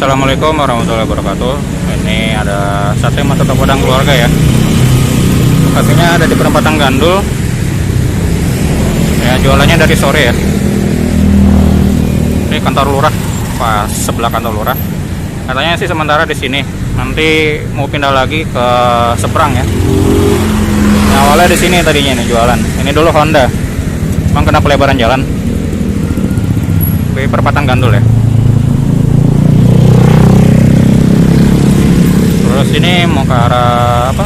Assalamualaikum warahmatullahi wabarakatuh. Ini ada sate mata Padang keluarga ya. Lokasinya ada di perempatan Gandul. Ya, jualannya dari sore ya. Ini kantor lurah, pas sebelah kantor lurah. Katanya sih sementara di sini. Nanti mau pindah lagi ke seberang ya. Nah, awalnya di sini tadinya nih jualan. Ini dulu Honda. Emang kena pelebaran jalan. Di perempatan Gandul ya. Terus ini mau ke arah apa?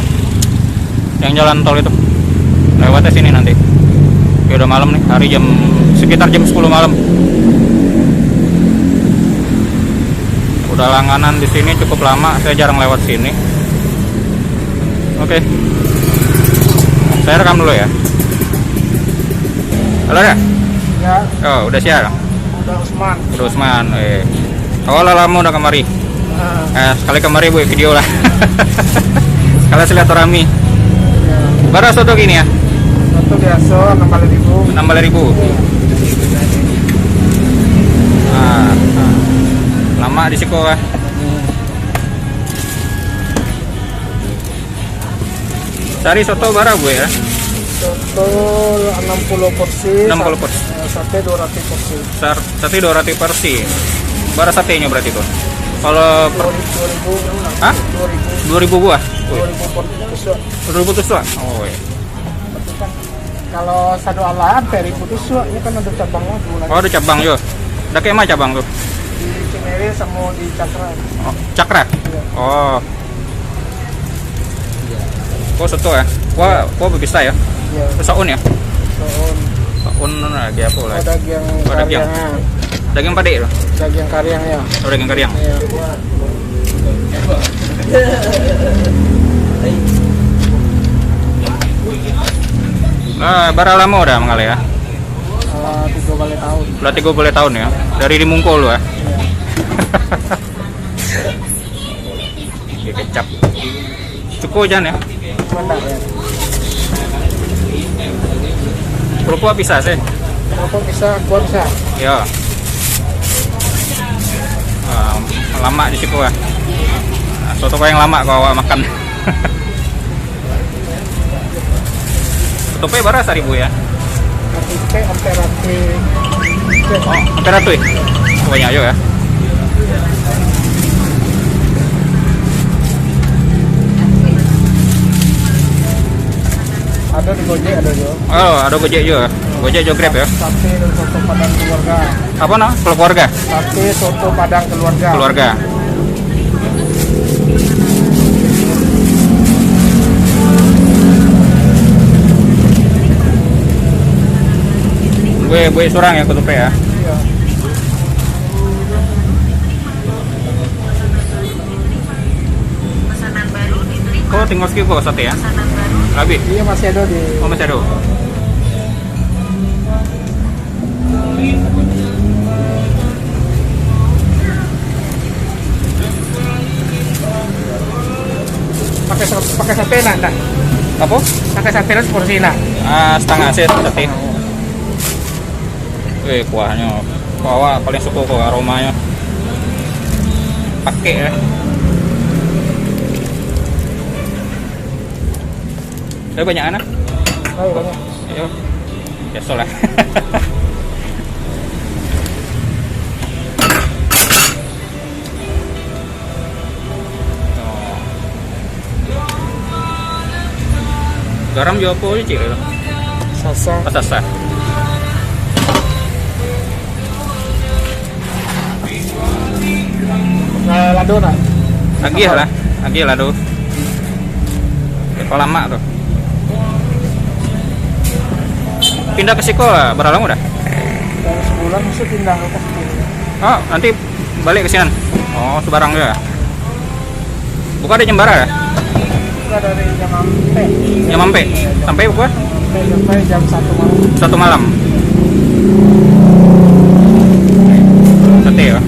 Yang jalan tol itu. Lewatnya sini nanti. Ya udah malam nih, hari sekitar jam 10 malam. Udah langganan di sini cukup lama, saya jarang lewat sini. Oke. Saya rekam dulu ya. Halo ya? Ya. Oh, udah siap? Udah Usman. Udah Usman. Oh, lama udah kemari. Sekali kemari buat video lah. Sekali silaturahmi. Ya. Berapa soto gini ya? Satu biasa 16.000. 16.000. Lama di Siko lah. Cari soto berapa bu ya? Soto 60 porsi. 60 porsi. Sate 200 porsi. Sate 200 porsi. Berapa satenya berarti tuh? Kalau 2000. Hah? 2000. 2000 buah. 2000 porsi tusuk. 2000 tusuk. Oh iya. Kalau satu alam 1000 tusuk, ini kan ada cabangnya dulu lagi. Oh, ada cabang yo. Ada kayak mana cabang tuh? Di Cinere sama di Cakra. Oh, Cakra. Ya. Oh. Oh, soto ya. Wah, bisa ya. Ya. Saun ya. Soun. Saun lagi apa lah? Daging Oh, daging. karyangnya. Daging pade loh. Daging karyangnya. Oh, daging karyang. Ya. Bara lama udah mengalir ya. 3 kali tahun. Berarti gue boleh tahun ya. Dari di Mungkol lo ya. Ini kecap. Cukup jangan ya. Mantap ya. Kerupuk bisa sih. Apa bisa, kuah bisa. Ya. Lama di situ ya. Soto kau yang lama kau awak makan. Soto berapa 1.000 ya? Nanti hampir rati. Oh, hampir ratu ya? Banyak aja ya. Ada di Gojek ada juga. Oh, ada Gojek juga. Gojek juga Grab ya. Sate dan soto Padang keluarga. Apa nah? Keluarga? Sate soto Padang keluarga. Keluarga. Gue surang ya ketupe ya. Iya. Kok tinggal sekian kok sate ya? Lebih? Iya masih ada di. Oh, masih ada. Pakai sate nak. Apa? Pakai sate lah porsi nak. Setengah sih sate. Kuahnya. Kuah paling suka kok aromanya. Pakai ya. Banyak anak. Oh, banyak. Ayo. Ya soalnya. Garam juga apa cik itu? Sasa. Sasa. Lado nak. Lagi lah tuh. Kalau lama tuh. Pindah ke Siko berapa lama udah? Dari sebulan mesti pindah ke sini. Oh, nanti balik ke sini. Oh, sebarang juga. Buka di Jembara ya? Buka dari jam Ampe. Jam Ampe? Sampai buka? Sampai jam 1 malam. 1 malam. Sate ya?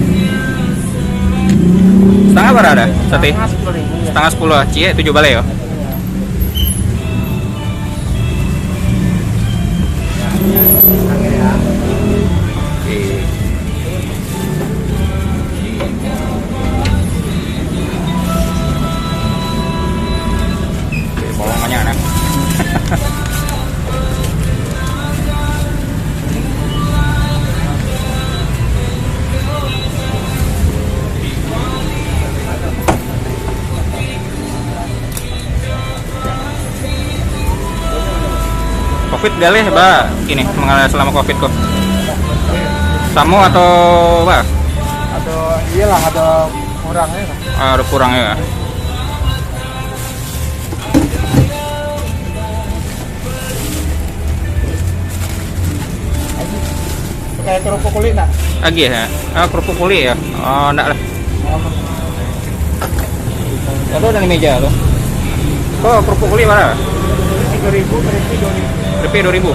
Setengah berapa ada? Sate? Setengah 10.000 ya. Setengah 10. Cie 7 balai ya? Covid galih ba ini mengalami selama Covid kok. Samu atau ba? Ada iyalah ada kurangnya lah. Ada kurangnya ya. Kayak kerupuk kulit nak. Lagi ya? Kerupuk kulit ya? Oh, enggak lah. Itu ada di meja tuh. Oh, kerupuk kulit mana? 3.000, Rp 2.000.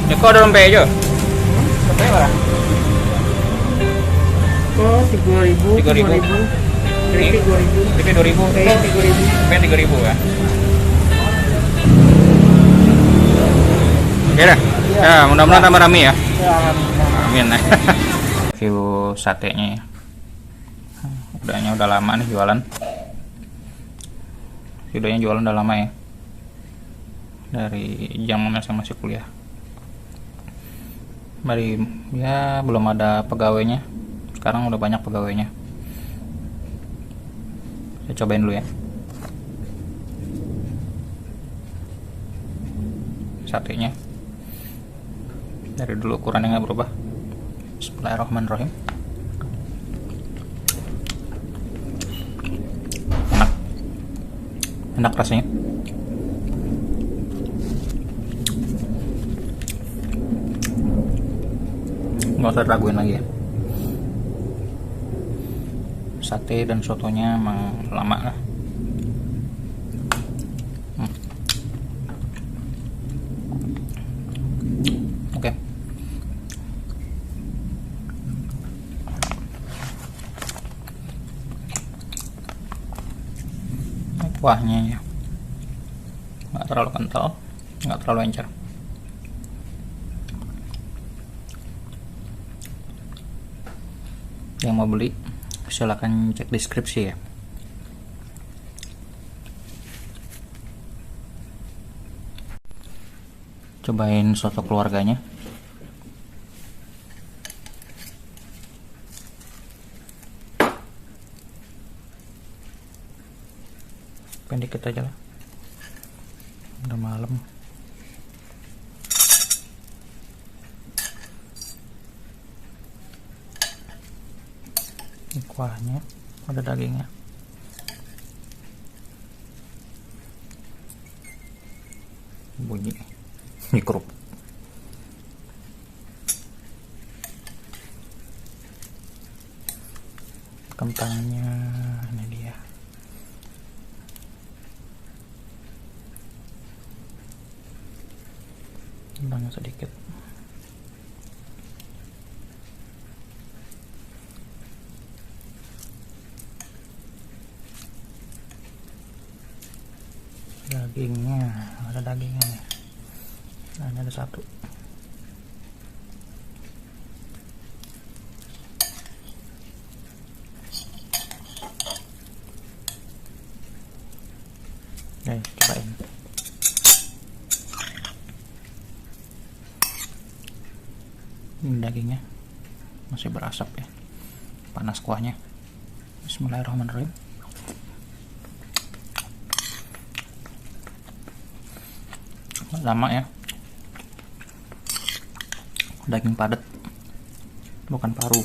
Ya kok ada dompet aja? Berapa ya? Oh, 3.000, 3.000. Rp 2.000. Rp 2.000. Rp 3.000. Rp 3.000 ya. Ya dah. Ya, mudah-mudahan tambah rame ya. Ya, alhamdulillah. Amin. Review satenya ya. Udahnya udah lama nih jualan. Udahnya jualan udah lama ya. Dari zaman saya masih kuliah. Dari ya belum ada pegawainya. Sekarang udah banyak pegawainya. Saya cobain dulu ya. Satenya. Dari dulu ukurannya nggak berubah. Bismillahirrahmanirrahim. Enak rasanya. Nggak usah raguin lagi ya. Sate dan sotonya emang lama lah. Oke. Kuahnya ya nggak terlalu kental, nggak terlalu encer. Yang mau beli silahkan cek deskripsi ya. Cobain soto keluarganya. Pendikit aja lah, udah malam. Ini kuahnya ada dagingnya. Bunyi ini kerupuk. Kentangnya ini dia. Kentangnya sedikit. Dagingnya ada dagingnya nih. Nah, ini ada satu. Nih, cobain. Ini dagingnya masih berasap ya, panas kuahnya. Bismillahirrahmanirrahim. Lama ya, daging padat bukan paru,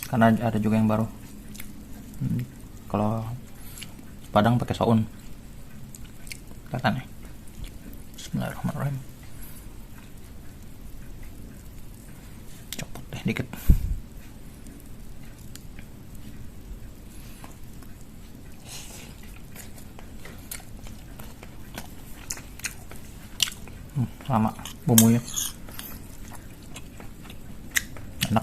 karena ada juga yang baru. Kalau Padang pakai soun, kelihatan ya. Bismillahirrahmanirrahim. Copot deh dikit. Lama bumbunya, enak.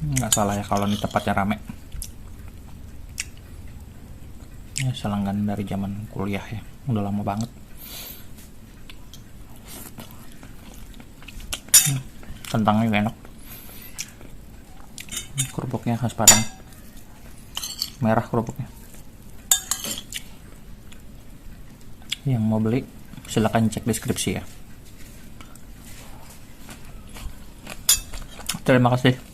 Nggak salah ya kalau ini tempatnya rame ya, selanggan dari zaman kuliah ya, udah lama banget. Kentangnya juga enak. Kerupuknya khas Padang, merah kerupuknya. Yang mau beli silakan cek deskripsi ya. Terima kasih.